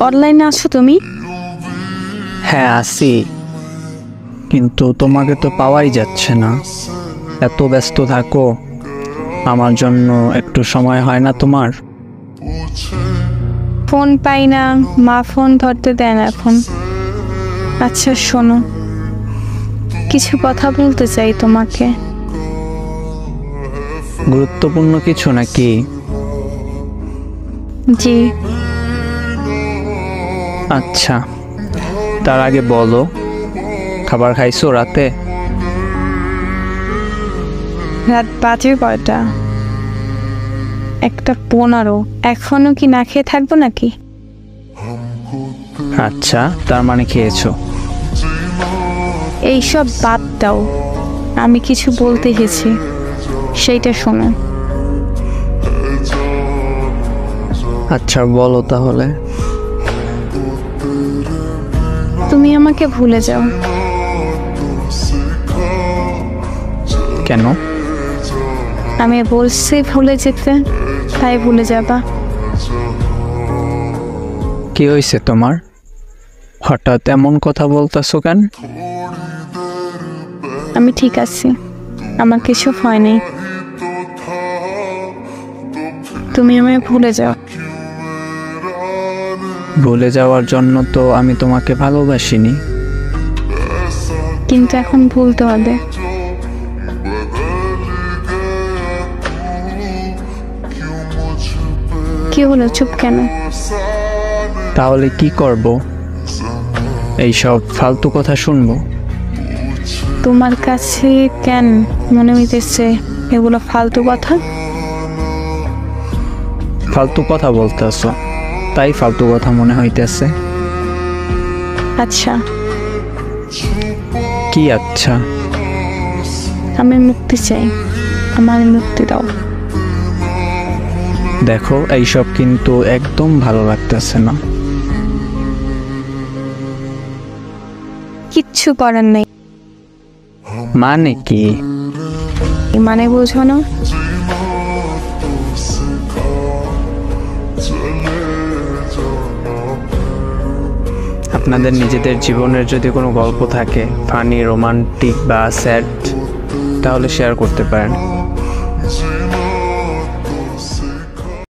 অনলাইনে আছো তুমি? হ্যাঁ আছি, কিন্তু তোমাকে তো পাওয়াই যাচ্ছে না। এত ব্যস্ত থাকো, আমার জন্য একটু সময় হয় না তোমার? ফোন পাই না, মা ফোন ধরতে দেয় না এখন। আচ্ছা শোনো, কিছু কথা বলতে চাই তোমাকে। গুরুত্বপূর্ণ কিছু নাকি? জি। আচ্ছা, তার আগে বলো, খাবার খাইছো রাতে? রাত বাজে কয়টা? 1:15। এখনো কি না খেয়ে থাকবো নাকি? আচ্ছা, তার মানে খেয়েছো। এইসব বাদ দাও, আমি কিছু বলতে গেছি, সেইটা শোনো। আচ্ছা বলো তাহলে। তুমি আমাকে ভুলে যাও। কেন? আমি বলছি ভুলে যেতে, তাই ভুলে যাবা। কি হয়েছে তোমার? হঠাৎ এমন কথা বলতেছো কেন? আমি ঠিক আছি, আমার কিছু হয় নাই। তুমি আমায় ভুলে যাও। ভুলে যাওয়ার জন্য তো আমি তোমাকে ভালোবাসিনি। কিন্তু এখন ভুলতে হবে। কি হলো, চুপ কেন? তাহলে কি করব? এইসব ফালতু কথা শুনবো? তোমার কাছে কেন মনে হইতেছে এগুলো ফালতু কথা? ফালতু কথা বলতেছো, তাই ফালতু কথা মনে হইতেছে। আচ্ছা, কি আচ্ছা? আমি মুক্তি চাই, আমার মুক্তি দাও। দেখো, এইসব কিন্তু একদম ভালো লাগতেছে না। কিচ্ছু করার নেই। মানে কি? মানে বোঝো না? আপনাদের নিজেদের জীবনের যদি কোনো গল্প থাকে, ফানি, রোমান্টিক বা স্যাড, তাহলে শেয়ার করতে পারেন।